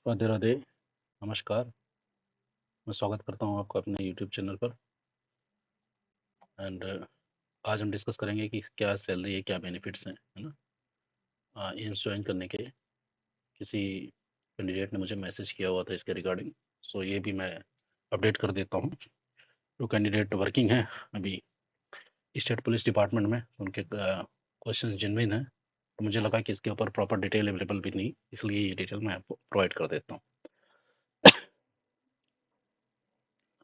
राधे राधे, नमस्कार। मैं स्वागत करता हूँ आपका अपने यूट्यूब चैनल पर। एंड आज हम डिस्कस करेंगे कि क्या सैलरी है, क्या बेनिफिट्स हैं, है ना। एम्स ज्वाइन करने के किसी कैंडिडेट ने मुझे मैसेज किया हुआ था इसके रिगार्डिंग। सो ये भी मैं अपडेट कर देता हूँ। जो कैंडिडेट वर्किंग है अभी स्टेट पुलिस डिपार्टमेंट में, उनके क्वेश्चन जेन्युइन है, तो मुझे लगा कि इसके ऊपर प्रॉपर डिटेल अवेलेबल भी नहीं, इसलिए ये डिटेल मैं आपको प्रोवाइड कर देता हूँ।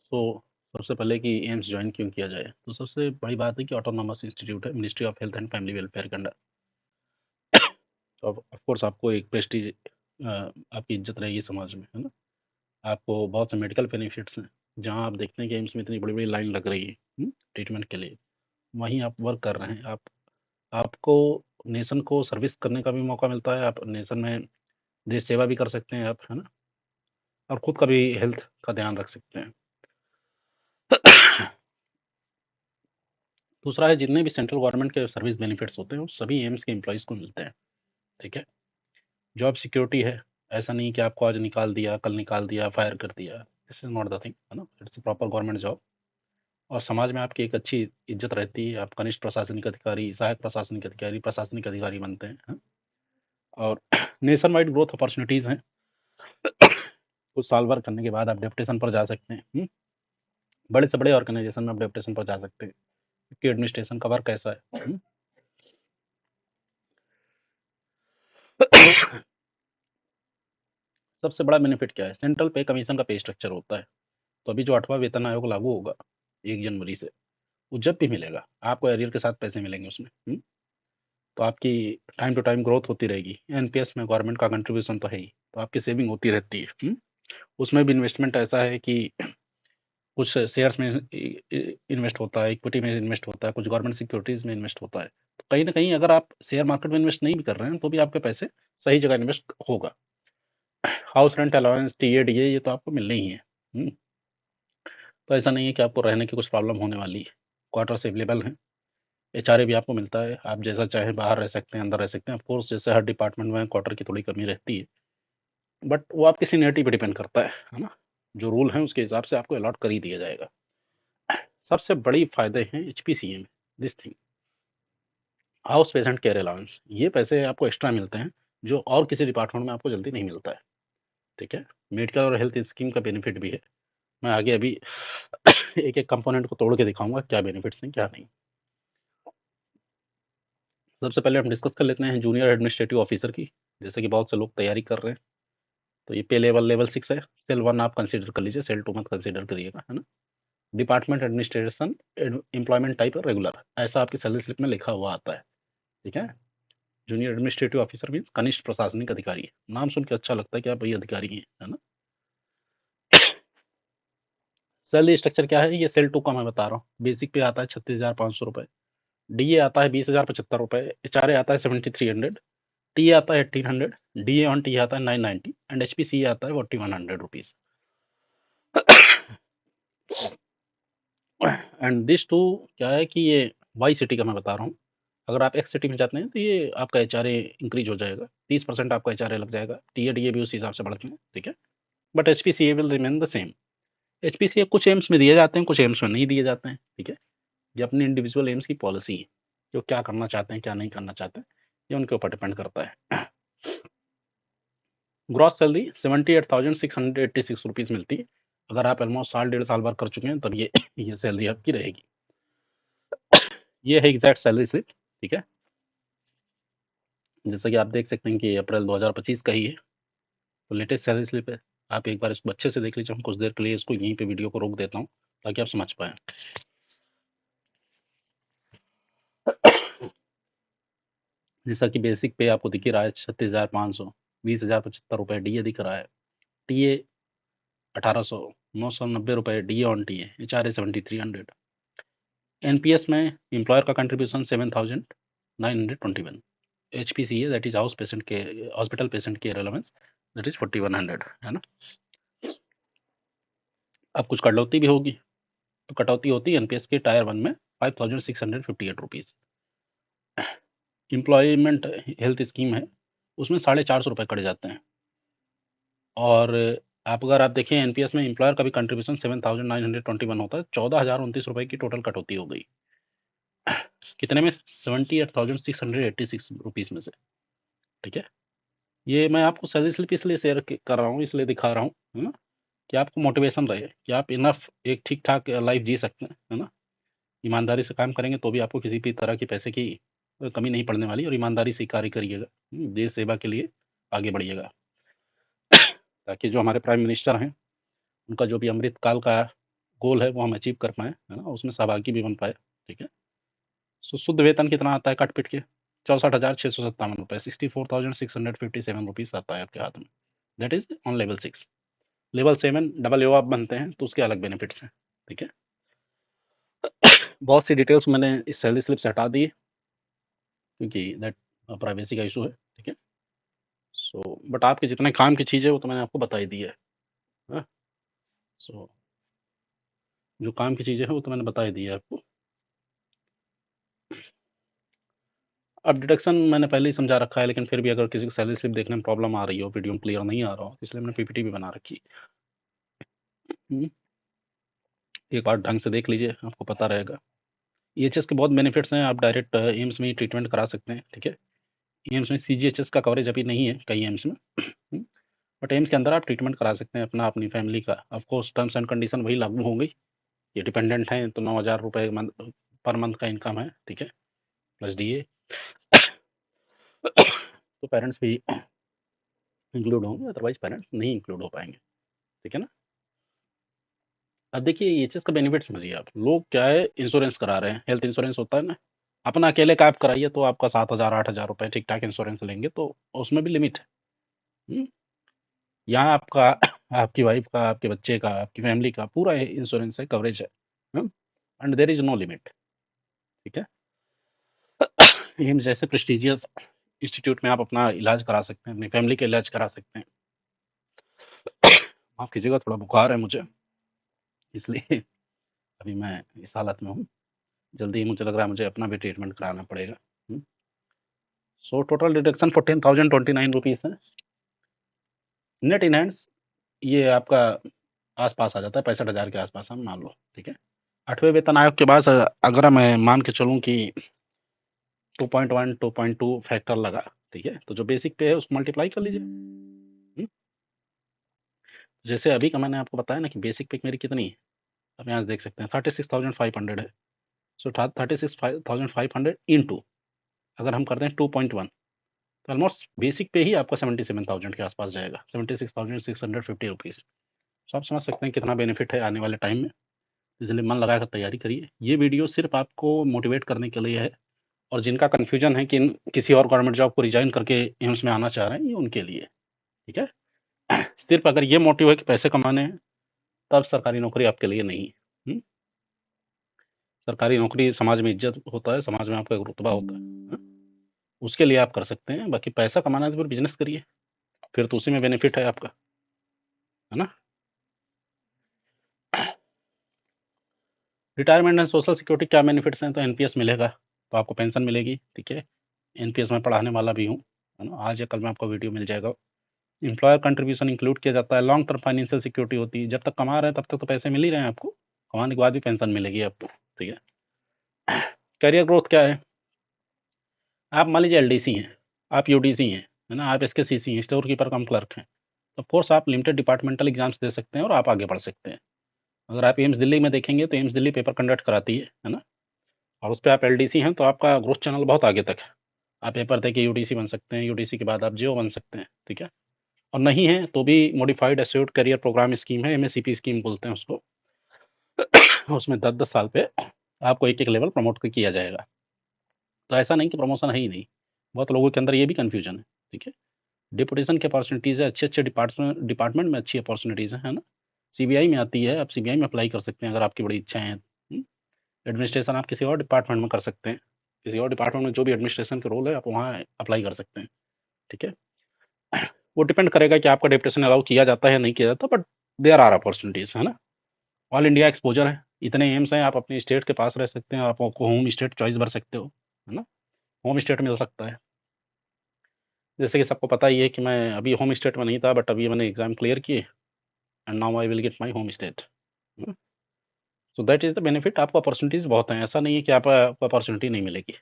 सो सबसे पहले कि एम्स ज्वाइन क्यों किया जाए, तो सबसे बड़ी बात है कि ऑटोनॉमस इंस्टीट्यूट है, ministry of health and family welfare के अंडर। तो ऑफ कोर्स आपको एक प्रेस्टीज, आपकी इज्जत रहेगी समाज में, है ना। आपको बहुत से मेडिकल बेनिफिट्स हैं। जहाँ आप देखते हैं कि एम्स में इतनी बड़ी बड़ी लाइन लग रही है ट्रीटमेंट के लिए, वहीं आप वर्क कर रहे हैं। आपको नेशन को सर्विस करने का भी मौका मिलता है। आप नेशन में देश सेवा भी कर सकते हैं आप, है ना। और खुद का भी हेल्थ का ध्यान रख सकते हैं। दूसरा है, जितने भी सेंट्रल गवर्नमेंट के सर्विस बेनिफिट्स होते हैं वो सभी एम्स के एम्प्लॉयज़ को मिलते हैं। ठीक है। जॉब सिक्योरिटी है। ऐसा नहीं कि आपको आज निकाल दिया, कल निकाल दिया, फायर कर दिया। This is not the thing, है ना। It's a proper government job. और समाज में आपकी एक अच्छी इज्जत रहती है। आप कनिष्ठ प्रशासनिक अधिकारी, सहायक प्रशासनिक अधिकारी बनते हैं, हाँ? और नेशन वाइड ग्रोथ अपॉर्चुनिटीज़ हैं। कुछ साल वर्क करने के बाद आप डेप्यूटेशन पर जा सकते हैं। बड़े से बड़े ऑर्गेनाइजेशन में आप डेप्यूटेशन पर जा सकते हैं, क्योंकि एडमिनिस्ट्रेशन का वर्क ऐसा है। सबसे बड़ा बेनिफिट क्या है? सेंट्रल पे कमीशन का पे स्ट्रक्चर होता है। तो अभी जो 8वां वेतन आयोग लागू होगा 1 जनवरी से, वो जब भी मिलेगा आपको एरियर के साथ पैसे मिलेंगे उसमें। तो आपकी टाइम टू टाइम ग्रोथ होती रहेगी। एनपीएस में गवर्नमेंट का कंट्रीब्यूशन तो है ही, तो आपकी सेविंग होती रहती है। उसमें भी इन्वेस्टमेंट ऐसा है कि कुछ शेयर्स में इन्वेस्ट होता है, इक्विटी में इन्वेस्ट होता है, कुछ गवर्नमेंट सिक्योरिटीज़ में इन्वेस्ट होता है। तो कहीं ना कहीं अगर आप शेयर मार्केट में इन्वेस्ट नहीं भी कर रहे हैं तो भी आपके पैसे सही जगह इन्वेस्ट होगा। House rent allowance, TA DA, ये तो आपको मिलने ही है। तो ऐसा नहीं है कि आपको रहने की कुछ प्रॉब्लम होने वाली है। क्वार्टर्स अवेलेबल हैं। एचआरए भी आपको मिलता है। आप जैसा चाहें बाहर रह सकते हैं, अंदर रह सकते हैं। ऑफ कोर्स जैसे हर डिपार्टमेंट में क्वार्टर की थोड़ी कमी रहती है, बट वो आपकी सीनियरिटी पे डिपेंड करता है ना। जो रूल हैं उसके हिसाब से आपको अलॉट कर ही दिया जाएगा। सबसे बड़ी फ़ायदे हैं एचपीसीए में, this thing, house patient care allowance. ये पैसे आपको एक्स्ट्रा मिलते हैं, जो और किसी डिपार्टमेंट में आपको जल्दी नहीं मिलता है। ठीक है। मेडिकल और हेल्थ स्कीम का बेनिफिट भी है। मैं आगे अभी एक-एक कंपोनेंट को तोड़ के दिखाऊँगा, क्या बेनिफिट्स हैं, क्या नहीं। सबसे पहले हम डिस्कस कर लेते हैं जूनियर एडमिनिस्ट्रेटिव ऑफिसर की, जैसे कि बहुत से लोग तैयारी कर रहे हैं। तो ये पे लेवल लेवल 6 है। सेल 1 आप कंसीडर कर लीजिए, सेल 2 मत कंसीडर करिएगा, है ना। Department administration, employment type regular, ऐसा आपकी सैलरी स्लिप में लिखा हुआ आता है। ठीक है। जूनियर एडमिनिस्ट्रेटिव ऑफिसर मीन्स कनिष्ठ प्रशासनिक अधिकारी। नाम सुन के अच्छा लगता है कि आप वही अधिकारी हैं, है ना। सैलरी स्ट्रक्चर क्या है, ये सेल 2 का मैं बता रहा हूँ। बेसिक पे आता है 36,500 रुपये, डीए आता है 20,075 रुपये, एचआरए आता है 7,300, टीए आता है 1,800, डीए ऑन टी आता है 990 एंड एचपीसीए आता है 4,100 रुपीज़। एंड दिस टू क्या है कि ये वाई सिटी का मैं बता रहा हूँ। अगर आप एक्स सिटी में जाते हैं तो ये आपका एचआरए इंक्रीज हो जाएगा, 30% आपका एचआरए लग जाएगा। टीए डीए भी उस हिसाब से बढ़ते हैं। ठीक है। But HPCA will remain the same. HPCA कुछ एम्स में दिए जाते हैं, कुछ एम्स में नहीं दिए जाते हैं। ठीक है। ये अपनी इंडिविजुअल एम्स की पॉलिसी है, जो क्या करना चाहते हैं, क्या नहीं करना चाहते हैं, ये उनके ऊपर डिपेंड करता है। ग्रॉस सैलरी 78,686 मिलती है। अगर आप ऑलमोस्ट साल 1.5 साल वर्क कर चुके हैं तब ये सैलरी आपकी रहेगी। ये है एग्जैक्ट सैलरी स्लिप। ठीक है। जैसा कि आप देख सकते हैं कि अप्रैल 2025 का ही है, तो लेटेस्ट सैलरी स्लिप है। आप एक बार इसको अच्छे से देख लीजिए। हम कुछ देर के लिए इसको यहीं पे वीडियो को रोक देता हूँ ताकि आप समझ पाएँ। जैसा कि बेसिक पे आपको दिख ही रहा है 36,500, 20,075 रुपये डीए दिख रहा है, टीए 1,800, 990 रुपये DA on TA, HRA 7,300। NPS में एम्प्लॉयर का contribution 7,921, HPCA that is hospital patient care allowance that is 4,100, है ना। अब कुछ कटौती भी होगी, तो कटौती होती है एनपीएस के टायर 1 में 5,658 रुपीज़। एम्प्लॉयमेंट हेल्थ स्कीम है, उसमें 450 रुपये कट जाते हैं। और आप देखें एनपीएस में एम्प्लॉयर का भी कंट्रीब्यूशन 7,921 होता है, 14,029 रुपए की टोटल कटौती हो गई। कितने में? 78,686 रुपीज़ में से। ठीक है, ये मैं आपको सैलरी स्लिप इसलिए शेयर कर रहा हूँ, इसलिए दिखा रहा हूँ, है ना, कि आपको मोटिवेशन रहे कि आप इनफ एक ठीक ठाक लाइफ जी सकते हैं, है ना। ईमानदारी से काम करेंगे तो भी आपको किसी भी तरह की पैसे की कमी नहीं पड़ने वाली, और ईमानदारी से कार्य करिएगा, देश सेवा के लिए आगे बढ़िएगा, ताकि जो हमारे प्राइम मिनिस्टर हैं उनका जो भी अमृत काल का गोल है वो हम अचीव कर पाएँ, है ना, उसमें सहभागी भी बन पाए। ठीक है, सो शुद्ध वेतन कितना आता है काट पीट के? 64,657 रुपए, 64,657 रुपीज़ आता है आपके हाथ में। That is on level 6। Level 7 double O आप बनते हैं तो उसके अलग बेनिफिट्स हैं। ठीक है, बहुत सी डिटेल्स मैंने इस सैलरी स्लिप से हटा दी क्योंकि दैट प्राइवेसी का इशू है। ठीक है, सो बट आपके जितने काम की चीज़ है वो तो मैंने आपको बता ही दी है। सो जो काम की चीज़ें हैं वो तो मैंने बता ही दी है आपको। अब डिडक्शन मैंने पहले ही समझा रखा है, लेकिन फिर भी अगर किसी को सैलरी स्लिप देखने में प्रॉब्लम आ रही हो, वीडियो में क्लियर नहीं आ रहा हो, इसलिए मैंने पीपीटी भी बना रखी। हम्म, एक बार ढंग से देख लीजिए, आपको पता रहेगा। ईएचएस के बहुत बेनिफिट्स हैं, आप डायरेक्ट एम्स में ही ट्रीटमेंट करा सकते हैं। ठीक है, एम्स में सीजीएचएस का कवरेज अभी नहीं है कई एम्स में, बट एम्स के अंदर आप ट्रीटमेंट करा सकते हैं अपना, अपनी फैमिली का। ऑफकोर्स टर्म्स एंड कंडीशन वही लागू होंगी। ये डिपेंडेंट हैं तो 9,000 रुपये पर मंथ का इनकम है। ठीक है, प्लस डीए। तो पेरेंट्स भी इंक्लूड होंगे, अदरवाइज पेरेंट्स नहीं इंक्लूड हो पाएंगे। ठीक है ना। अब देखिए ईएचएस का बेनिफिट समझिए आप, लोग क्या है इंश्योरेंस करा रहे हैं, हेल्थ इंश्योरेंस होता है ना, अपना अकेले का आप कराइए तो आपका 7,000 8,000 रुपये ठीक ठाक इंश्योरेंस लेंगे, तो उसमें भी लिमिट है। हम्म, यहाँ आपका आपकी वाइफ का, आपके बच्चे का, आपकी फैमिली का पूरा इंश्योरेंस है, कवरेज है, and there is no limit. ठीक है, एम्स जैसे प्रेस्टिजियस इंस्टीट्यूट में आप अपना इलाज करा सकते हैं, अपनी फैमिली का इलाज करा सकते हैं। माफ कीजिएगा, थोड़ा बुखार है मुझे, इसलिए अभी मैं इस हालत में हूँ। जल्दी ही मुझे लग रहा है मुझे अपना भी ट्रीटमेंट कराना पड़ेगा। सो टोटल डिडक्शन 14,029 है। नेट इन हैंड्स ये आपका आसपास आ जाता है, 65,000 के आसपास हम मान लो। ठीक है, 8वें वेतन आयोग के बाद अगर मैं मान के चलूँ कि 2.1 2.2 फैक्टर लगा, ठीक है, तो जो बेसिक पे है उसको मल्टीप्लाई कर लीजिए। जैसे अभी का मैंने आपको बताया ना कि बेसिक पे मेरी कितनी है, आप यहाँ से देख सकते हैं 36,500 है। सो 36,500 इंटू अगर हम करते हैं 2.1, तो ऑलमोस्ट बेसिक पे ही आपका 77,000 के आसपास जाएगा, 76,650 रुपीज़। तो आप समझ सकते हैं कितना बेनिफिट है आने वाले टाइम में, इसलिए मन लगाकर तैयारी करिए। ये वीडियो सिर्फ आपको मोटिवेट करने के लिए है, और जिनका कन्फ्यूजन है कि किसी और गवर्नमेंट जॉब को रिजाइन करके एम्स में आना चाह रहे हैं, ये उनके लिए। ठीक है, सिर्फ अगर ये मोटिव है कि पैसे कमाने हैं, तब सरकारी नौकरी आपके लिए नहीं है। सरकारी नौकरी समाज में इज्जत होता है, समाज में आपका एक रुतबा होता है, उसके लिए आप कर सकते हैं। बाकी पैसा कमाना है तो फिर बिजनेस करिए, फिर तो उसी में बेनिफिट है आपका, है ना। रिटायरमेंट एंड सोशल सिक्योरिटी क्या बेनिफिट्स हैं? तो एनपीएस मिलेगा तो आपको पेंशन मिलेगी। ठीक है, एनपीएस में पढ़ाने वाला भी हूँ, है ना, आज या कल में आपको वीडियो मिल जाएगा। एम्प्लॉयर कंट्रीब्यूशन इंक्लूड किया जाता है, लॉन्ग टर्म फाइनेंशियल सिक्योरिटी होती है, जब तक कमा रहे हैं तब तक तो पैसे मिल ही रहे हैं आपको, कमाने के बाद भी पेंशन मिलेगी आपको। ठीक है, करियर ग्रोथ क्या है? आप मान लीजिए एलडीसी हैं, आप यूडीसी हैं, है ना, आप इसके सीसी हैं, स्टोर कीपर कम क्लर्क हैं, तो कोर्स आप लिमिटेड डिपार्टमेंटल एग्जाम्स दे सकते हैं और आप आगे बढ़ सकते हैं। अगर आप एम्स दिल्ली में देखेंगे तो एम्स दिल्ली पेपर कंडक्ट कराती है ना, और उस पर आप एलडीसी हैं तो आपका ग्रोथ चैनल बहुत आगे तक है। आप पेपर दे के यूडीसी बन सकते हैं, यूडीसी के बाद आप जियो बन सकते हैं। ठीक है, और नहीं है तो भी modified assured career program scheme है, एमएससीपी स्कीम बोलते हैं उसको। उसमें 10-10 साल पे आपको एक एक लेवल प्रमोट किया जाएगा। तो ऐसा नहीं कि प्रमोशन है ही नहीं, बहुत लोगों के अंदर ये भी कन्फ्यूजन है। ठीक है, डिपुटेशन की अपॉर्चुनिटीज़ है, अच्छे अच्छे डिपार्टमेंट में अच्छी अपॉर्चुनिटीज़ है ना। सीबीआई में आती है, आप सीबीआई में अप्लाई कर सकते हैं अगर आपकी बड़ी इच्छाएं हैं। एडमिनिस्ट्रेशन आप किसी और डिपार्टमेंट में कर सकते हैं, किसी और डिपार्टमेंट में जो भी एडमिनिस्ट्रेशन के रोल है आप वहाँ अप्लाई कर सकते हैं। ठीक है, वो डिपेंड करेगा कि आपका डिप्यूटेशन अलाउ किया जाता है या नहीं किया जाता, बट देयर आर अपॉर्चुनिटीज़, है ना। ऑल इंडिया एक्सपोजर है, इतने एम्स हैं, आप अपने स्टेट के पास रह सकते हैं, आप होम स्टेट चॉइस भर सकते हो, है ना, होम स्टेट मिल सकता है। जैसे कि सबको पता ही है कि मैं अभी होम स्टेट में नहीं था, बट अभी मैंने एग्ज़ाम क्लियर किए and now I will get my home state. So that is the benefit. आपको अपॉर्च्युनिटीज़ बहुत हैं, ऐसा नहीं है कि आपको अपॉर्च्युनिटी नहीं मिलेगी।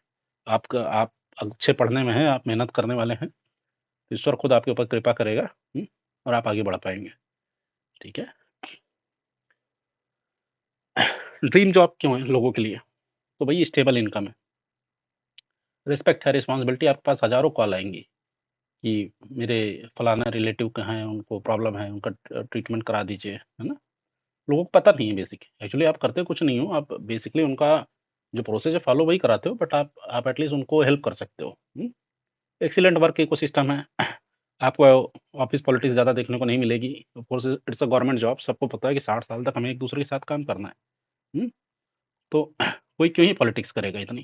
आप अच्छे पढ़ने में हैं, आप मेहनत करने वाले हैं, तो ईश्वर खुद आपके ऊपर कृपा करेगा, और आप आगे बढ़ पाएँगे, ठीक है? ड्रीम जॉब क्यों है लोगों के लिए? तो भई स्टेबल इनकम है, रिस्पेक्ट है, रिस्पॉन्सिबिलिटी, आपके पास हज़ारों कॉल आएँगी कि मेरे फलाना रिलेटिव के हैं, उनको प्रॉब्लम है, उनका ट्रीटमेंट करा दीजिए, है ना? लोगों को पता नहीं है बेसिक। एक्चुअली आप करते कुछ नहीं हो, आप बेसिकली उनका जो प्रोसेस है फॉलो वही कराते हो, बट आप एटलीस्ट उनको हेल्प कर सकते हो। एक्सीलेंट वर्क इकोसिस्टम है। आपको ऑफिस पॉलिटिक्स ज़्यादा देखने को नहीं मिलेगी। Of course it's a government job, सबको पता है कि 60 साल तक हमें एक-दूसरे के साथ काम करना है। हुँ? तो कोई क्यों ही पॉलिटिक्स करेगा इतनी,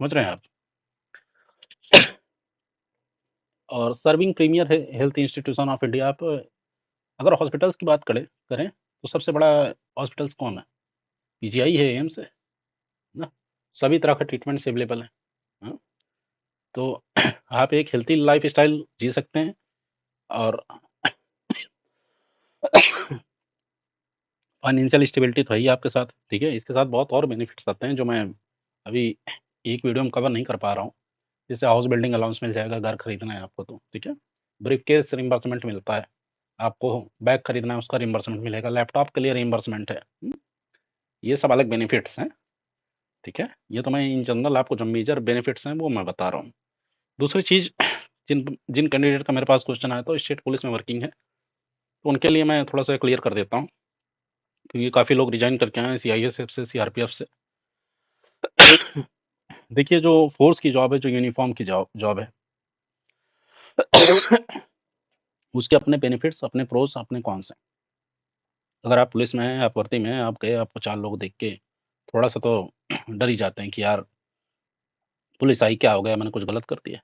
समझ रहे हैं आप? और सर्विंग प्रीमियर है हेल्थ इंस्टीट्यूशन ऑफ इंडिया। आप अगर हॉस्पिटल्स की बात करें, तो सबसे बड़ा हॉस्पिटल्स कौन है? पीजीआई है, एम्स है ना? सभी तरह का ट्रीटमेंट्स अवेलेबल हैं। हाँ, तो आप एक हेल्थी लाइफ़स्टाइल जी सकते हैं और फाइनेंशियल स्टेबिलिटी तो है ही आपके साथ, ठीक है? इसके साथ बहुत और बेनिफिट्स आते हैं जो मैं अभी एक वीडियो में कवर नहीं कर पा रहा हूँ। जैसे हाउस बिल्डिंग अलाउंस मिल जाएगा, घर खरीदना है आपको तो, ठीक है? ब्रीफ़केस रिइंबर्समेंट मिलता है, आपको बैग खरीदना है उसका रिइंबर्समेंट मिलेगा, लैपटॉप के लिए रिइंबर्समेंट है। ये सब अलग बेनिफिट्स हैं, ठीक है? ये तो मैं इन जनरल आपको जो मेजर बेनिफिट्स हैं वो मैं बता रहा हूँ। दूसरी चीज़, जिन जिन कैंडिडेट का मेरे पास क्वेश्चन आया था वो स्टेट पुलिस में वर्किंग है, तो उनके लिए मैं थोड़ा-सा क्लियर कर देता हूँ, क्योंकि काफ़ी लोग रिज़ाइन करके आए हैं सीआईएसएफ से, सीआरपीएफ से। देखिए, जो फ़ोर्स की जॉब है, जो यूनिफ़ॉर्म की जॉब जॉब है, उसके अपने बेनिफिट्स, अपने प्रोस, अपने कॉन्स हैं। अगर आप पुलिस में हैं, आप भर्ती में हैं, आप गए, आपको 4 लोग देख के थोड़ा-सा तो डर ही जाते हैं कि यार पुलिस आई, क्या हो गया, मैंने कुछ गलत कर दिया?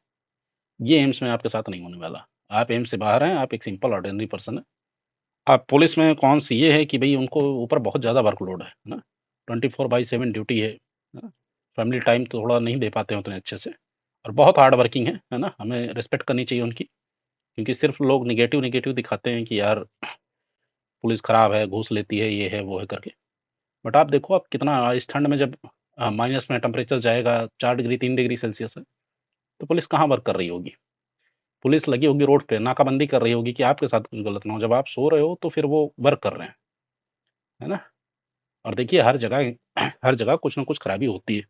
ये एम्स में आपके साथ नहीं होने वाला। आप एम्स से बाहर हैं, आप एक सिंपल ऑर्डिनरी पर्सन हैं। अब पुलिस में कॉन्स ये है कि भई उनको ऊपर बहुत ज़्यादा वर्कलोड है ना? 24/7 ड्यूटी है ना? फैमिली टाइम तो थोड़ा नहीं दे पाते हैं उतने अच्छे से, और बहुत हार्ड वर्किंग है ना? हमें रिस्पेक्ट करनी चाहिए उनकी, क्योंकि सिर्फ़ लोग नेगेटिव दिखाते हैं कि यार पुलिस खराब है, घूस लेती है, ये है, वो है करके। बट आप देखो, आप कितना इस ठंड में जब माइनस में टेम्परेचर जाएगा, 4 डिग्री 3 डिग्री सेल्सियस है, तो पुलिस कहाँ वर्क कर रही होगी? पुलिस लगी होगी रोड पे, नाकाबंदी कर रही होगी कि आपके साथ कुछ गलत ना हो। जब आप सो रहे हो तो फिर वो वर्क कर रहे हैं, है ना? और देखिए, हर जगह हर जगह कुछ ना कुछ खराबी होती है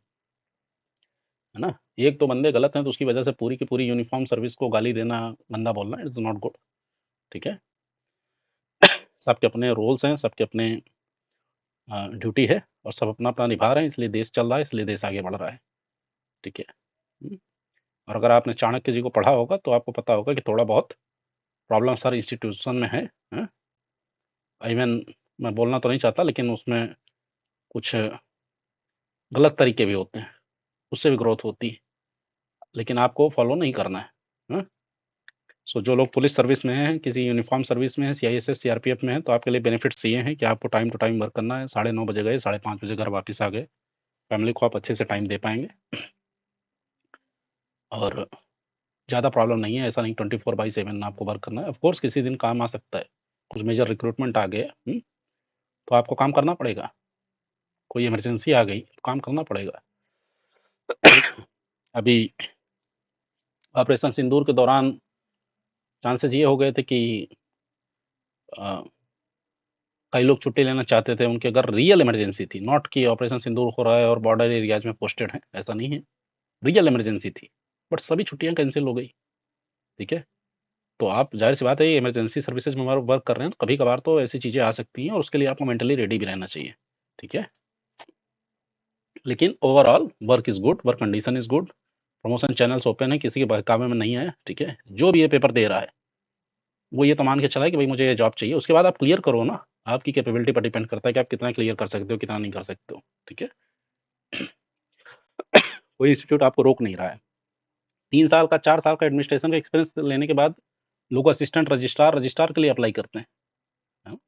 ना? एक तो बंदे गलत हैं तो उसकी वजह से पूरी की पूरी यूनिफ़ॉर्म सर्विस को गाली देना, गंदा बोलना, इट्स नॉट गुड, ठीक है? सबके अपने रोल्स हैं, सबके अपने ड्यूटी है, और सब अपना-अपना निभा रहे हैं, इसलिए देश चल रहा है, इसलिए देश आगे बढ़ रहा है, ठीक है? हुँ, और अगर आपने चाणक्य जी को पढ़ा होगा तो आपको पता होगा कि थोड़ा बहुत प्रॉब्लम्स हर इंस्टीट्यूशन में हैं? इवन मैं बोलना तो नहीं चाहता, लेकिन उसमें कुछ गलत तरीके भी होते हैं, उससे भी ग्रोथ होती है, लेकिन आपको फॉलो नहीं करना है। हाँ? सो जो लोग पुलिस सर्विस में हैं, किसी यूनिफ़ॉर्म सर्विस में हैं, सीआईएसएफ, सीआरपीएफ में हैं, तो आपके लिए बेनिफिट्स ये हैं कि आपको टाइम टू टाइम वर्क करना है, 9:30 बजे गए, 5:30 बजे घर वापस आ गए, फैमिली को आप अच्छे से टाइम दे पाएँगे, और ज़्यादा प्रॉब्लम नहीं है, ऐसा नहीं 24/7 आपको वर्क करना है। ऑफ कोर्स किसी दिन काम आ सकता है, कुछ मेजर रिक्रूटमेंट आ गए, तो आपको काम करना पड़ेगा, कोई इमरजेंसी आ गई, तो काम करना पड़ेगा। अभी ऑपरेशन सिंदूर के दौरान चांसेज़ ये हो गए थे कि अ, कई लोग छुट्टी लेना चाहते थे, उनकी अगर रियल इमरजेंसी थी, नॉट कि ऑपरेशन सिंदूर हो रहा है और बॉर्डर एरियाज़ में पोस्टेड हैं, ऐसा नहीं है, रियल इमरजेंसी थी, बट सभी छुट्टियाँ कैंसल हो गई, ठीक है? तो आप ज़ाहिर-सी बात है, ये इमरजेंसी सर्विसेज़ में वर्क कर रहे हैं, तो कभी-कभार तो ऐसी चीज़ें आ सकती हैं और उसके लिए आपको मेंटली रेडी भी रहना चाहिए, ठीक है? लेकिन overall work is good, work condition is good, promotion channels open हैं, किसी के बहकावे में नहीं है, ठीक है? जो भी ये पेपर दे रहा है, वो ये तो मान के चला है कि भई मुझे ये जॉब चाहिए, उसके बाद आप क्लियर करो ना, आपकी कैपेबिलिटी पर डिपेंड करता है कि आप कितना क्लियर कर सकते हो, कितना नहीं कर सकते हो, ठीक है? कोई इंस्टीट्यूट आपको रोक नहीं रहा है। 3 साल का, 4 साल का एडमिनिस्ट्रेशन का एक्सपीरियंस लेने के बाद लोग असिस्टेंट रजिस्ट्रार, रजिस्ट्रार के लिए अप्लाई करते हैं। हाँ,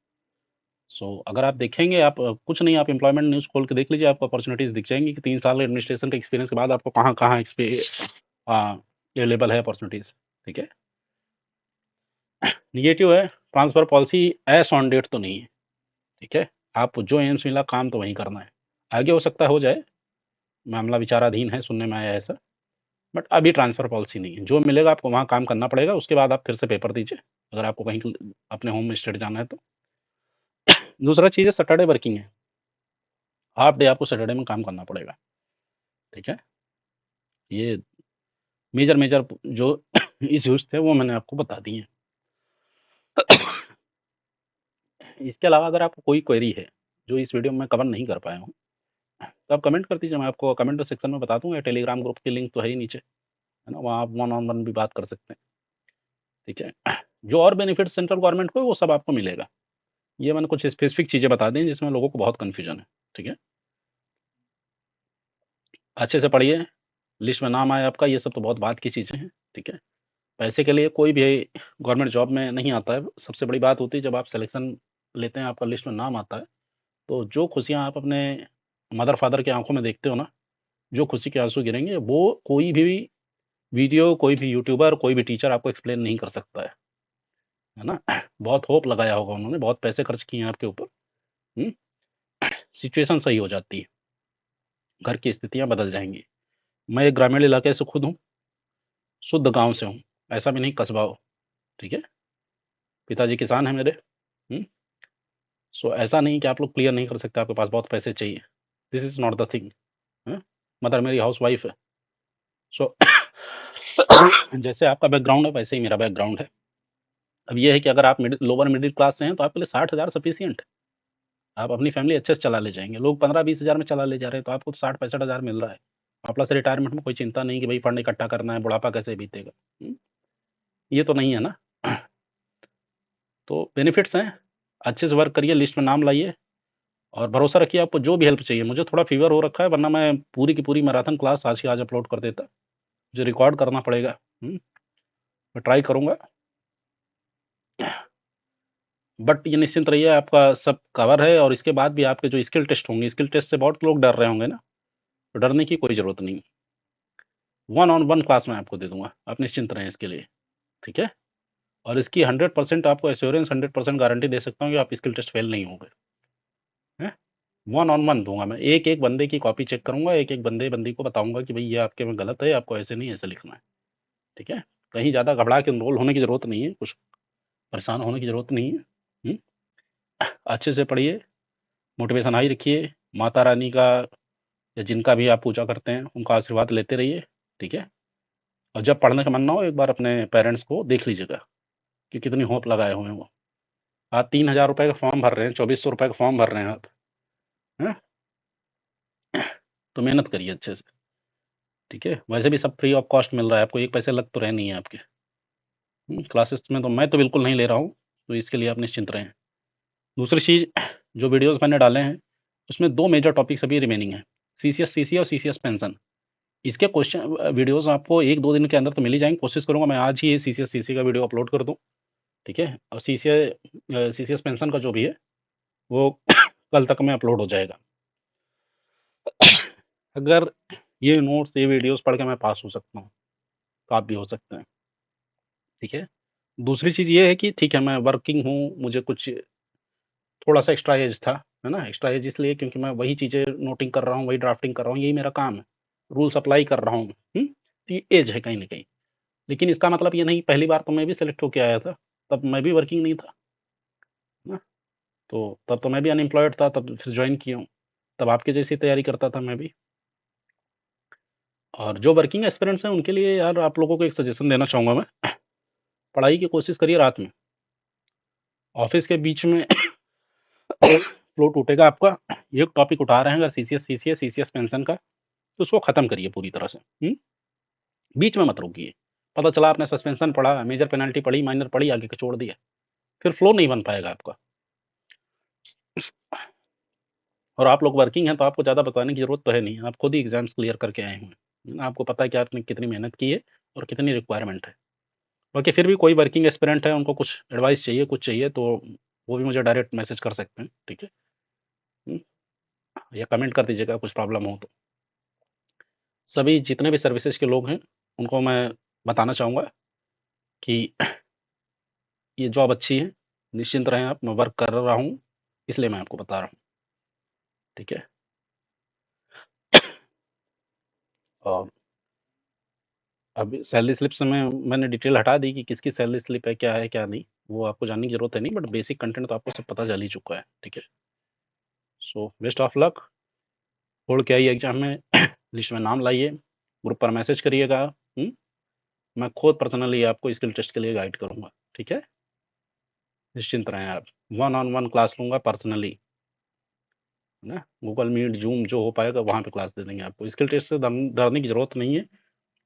सो अगर आप देखेंगे, आप कुछ नहीं, आप एम्प्लॉयमेंट न्यूज़ खोल के देख लीजिए, आपको अपॉर्च्युनिटीज़ दिख जाएँगी कि 3 साल एडमिनिस्ट्रेशन का एक्सपीरियंस के बाद आपको कहाँ-कहाँ अवेलेबल है अपॉर्च्युनिटीज़, ठीक है। निगेटिव है, transfer policy as on date तो नहीं है, ठीक है। आप जो एम्स मिला काम तो वहीं करना है। आगे हो सकता है हो जाए, मामला विचाराधीन है, सुनने में आया है ऐसा, बट अभी ट्रांसफ़र पॉलिसी नहीं है। जो मिलेगा आपको वहाँ काम करना पड़ेगा, उसके बाद आप फिर से पेपर दीजिए, अगर आपको कहीं अपने होम स्टेट जाना है तो। दूसरा चीज़ है सैटरडे वर्किंग है, हाफ डे आपको सैटरडे में काम करना पड़ेगा, ठीक है। ये मेजर जो इश्यूज़ थे वो मैंने आपको बता दिए हैं। इसके अलावा अगर आपको कोई क्वेरी है, जो इस वीडियो में मैं कवर नहीं कर पाया हूँ, तो आप कमेंट कर दीजिए, मैं आपको कमेंट सेक्शन में बता दूँगा। टेलीग्राम ग्रुप की लिंक तो है ही नीचे, है ना? वहाँ आप वन ऑन वन भी बात कर सकते हैं, ठीक है। जो और बेनिफिट सेंट्रल गवर्नमेंट को है, वो सब आपको मिलेगा। ये मैंने कुछ स्पेसिफिक चीज़ें बता दी जिसमें लोगों को बहुत कन्फ्यूजन है, ठीक है। अच्छे से पढ़िए, लिस्ट में नाम आए आपका, ये सब तो बहुत बात की चीज़ें हैं, ठीक है। पैसे के लिए कोई भी गवर्नमेंट जॉब में नहीं आता है। सबसे बड़ी बात होती है जब आप सिलेक्शन लेते हैं, आपका लिस्ट में नाम आता है, तो जो खुशियाँ आप अपने मदर फादर की आंखों में देखते हो ना, जो खुशी के आंसू गिरेंगे, वो कोई भी वीडियो, कोई भी यूट्यूबर, कोई भी टीचर आपको एक्सप्लेन नहीं कर सकता है ना? बहुत होप लगाया होगा उन्होंने, बहुत पैसे खर्च किए हैं आपके ऊपर, हुँ? सिचुएशन सही हो जाती है, घर की स्थितियाँ बदल जाएँगी। मैं एक ग्रामीण इलाके से खुद हूँ, शुद्ध गाँव से हूँ, ऐसा भी नहीं कस्बा हो, ठीक है? पिताजी किसान हैं मेरे, हुँ? सो ऐसा नहीं कि आप लोग क्लियर नहीं कर सकते, आपके पास बहुत पैसे चाहिए, this is not the thing, हैं? मदर मेरी हाउसवाइफ़ है, सो जैसे आपका बैकग्राउंड है, वैसे ही मेरा बैकग्राउंड है। अब ये है कि अगर आप लोअर मिडिल क्लास से हैं, तो आपके लिए 60,000 सफिशिएंट है। आप अपनी फैमिली अच्छे से चला ले जाएँगे। लोग 15-20 हज़ार में चला ले जा रहे हैं, तो आपको तो 60-65 हज़ार मिल रहा है। और प्लस रिटायरमेंट में कोई चिंता नहीं कि भई फंड इकट्ठा करना है, बुढ़ापा कैसे बीतेगा। ये तो नहीं है ना। तो बेनिफिट्स हैं, अच्छे से वर्क करिए, लिस्ट में नाम लाइए और भरोसा रखिए, आपको जो भी हेल्प चाहिए। मुझे थोड़ा फ़ीवर हो रखा है, वरना मैं पूरी की पूरी मैराथन क्लास आज की आज अपलोड कर देता। मुझे रिकॉर्ड करना पड़ेगा, मैं ट्राई करूँगा। बट ये निश्चिंत रहिए, आपका सब कवर है और इसके बाद भी आपके जो स्किल टेस्ट होंगे, स्किल टेस्ट से बहुत लोग डर रहे होंगे ना, तो डरने की कोई ज़रूरत नहीं। वन ऑन वन क्लास मैं आपको दे दूँगा, आप निश्चिंत रहें इसके लिए, ठीक है? और इसकी 100% आपको एश्योरेंस, 100% गारंटी दे सकता हूँ कि आप स्किल टेस्ट फेल नहीं होंगे, हैं? वन ऑन वन दूँगा मैं, एक-एक बंदे की कॉपी चेक करूँगा, एक-एक बंदी को बताऊँगा कि भई ये आपके में गलत है, आपको ऐसे नहीं ऐसे लिखना है, ठीक है? कहीं ज़्यादा घबरा के एनरोल होने की ज़रूरत नहीं है, कुछ परेशान होने की ज़रूरत नहीं है, हुँ? अच्छे से पढ़िए, मोटिवेशन हाई रखिए, माता रानी का या जिनका भी आप पूजा करते हैं, उनका आशीर्वाद लेते रहिए, ठीक है? और जब पढ़ने का मन ना हो, एक बार अपने पेरेंट्स को देख लीजिएगा कि कितनी होप लगाए हुए हैं वो। आप 3,000 रुपए का फॉर्म भर रहे हैं, 2400 रुपए का फॉर्म भर रहे हैं आप, हैं? तो मेहनत करिए अच्छे से, ठीक है? वैसे भी सब फ्री ऑफ कॉस्ट मिल रहा है आपको, 1 पैसे लग तो रहे नहीं है आपके। क्लासेस में तो मैं तो बिल्कुल नहीं ले रहा हूँ, तो इसके लिए आप निश्चिंत रहें। दूसरी चीज़, जो वीडियोज़ मैंने डाले हैं, उसमें 2 मेजर टॉपिक्स अभी रिमेनिंग हैं, सीसीएस, सीसीए और सीसीएस पेंशन। इसके क्वेश्चन वीडियोज़ आपको 1-2 दिन के अंदर तो मिल ही जाएँगे, कोशिश करूँगा मैं आज ही ये सीसीएस, सीसीए का वीडियो अपलोड कर दूँ, ठीक है? और सीसीएस पेंशन का जो भी है, वो कल तक में अपलोड हो जाएगा। अगर ये नोट्स, ये वीडियोज़ पढ़ के मैं पास हो सकता हूँ, तो आप भी हो सकते हैं, ठीक है? दूसरी चीज़ ये है कि ठीक है, मैं वर्किंग हूँ, मुझे कुछ थोड़ा-सा एक्स्ट्रा एज था, है ना? एक्स्ट्रा एज इसलिए क्योंकि मैं वही चीज़ें नोटिंग कर रहा हूँ, वही ड्राफ्टिंग कर रहा हूँ, यही मेरा काम है। रूल्स अप्लाई कर रहा हूँ, तो ये एज है कहीं न कहीं। लेकिन इसका मतलब ये नहीं, पहली बार तो मैं भी सेलेक्ट होके आया था, तब मैं भी वर्किंग नहीं था, है ना? तो तब तो मैं भी अनएम्प्लॉयड था, तब फिर जॉइन किया हूँ। तब आपके जैसी तैयारी करता था मैं भी। और जो वर्किंग एस्पिरेंट्स हैं, उनके लिए यार आप लोगों को एक सजेशन देना चाहूँगा मैं, पढ़ाई की कोशिश करिए रात में। ऑफ़िस के बीच में फ्लो टूटेगा आपका, एक टॉपिक उठा रहे हैं अगर सीसीएस, सीसीए, सीसीएस पेंशन का, तो उसको खत्म करिए पूरी तरह से, बीच में मत रोकिए। पता चला आपने सस्पेंशन पढ़ा, मेजर पेनल्टी पढ़ी, माइनर पढ़ी, आगे का छोड़ दिया, फिर फ्लो नहीं बन पाएगा आपका। और आप लोग वर्किंग हैं, तो आपको ज़्यादा बताने की ज़रूरत तो है नहीं, आप खुद ही एग्ज़ाम्स क्लियर करके आए हुए हैं। आपको पता है कि आपने कितनी मेहनत की है और कितनी रिक्वायरमेंट है। बाकी फिर भी कोई वर्किंग एस्पिरेंट है, उनको कुछ एडवाइस चाहिए, कुछ चाहिए, तो वो भी मुझे डायरेक्ट मैसेज कर सकते हैं, ठीक है? हुँ, या कमेंट कर दीजिएगा कुछ प्रॉब्लम हो तो। सभी जितने भी सर्विसेज़ के लोग हैं, उनको मैं बताना चाहूँगा कि ये जॉब अच्छी है, निश्चिंत रहें आप, मैं वर्क कर रहा हूँ, इसलिए मैं आपको बता रहा हूँ, ठीक है? और अब सैलरी स्लिप से मैंने डिटेल हटा दी कि किसकी सैलरी स्लिप है, क्या है, क्या नहीं, वो आपको जानने की ज़रूरत है नहीं, बट बेसिक कंटेंट तो आपको सब पता चल ही चुका है, ठीक है? सो बेस्ट ऑफ लक, होड़ के आइए एग्ज़ाम में, लिस्ट में नाम लाइए, ग्रुप पर मैसेज करिएगा, मैं खुद पर्सनली आपको स्किल टेस्ट के लिए गाइड करूँगा, ठीक है? निश्चिंत रहें आप, वन ऑन वन क्लास लूँगा पर्सनली, है ना? गूगल मीट, ज़ूम जो हो पाएगा वहाँ पे क्लास दे देंगे आपको, स्किल टेस्ट से डरने की ज़रूरत नहीं है,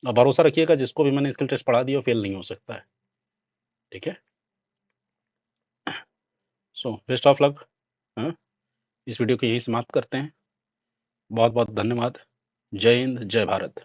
और भरोसा रखिएगा जिसको भी मैंने स्किल टेस्ट पढ़ा दिया वो फेल नहीं हो सकता है, ठीक है? सो बेस्ट ऑफ लक, हाँ? इस वीडियो को यहीं समाप्त करते हैं। बहुत बहुत धन्यवाद। जय हिंद, जय भारत।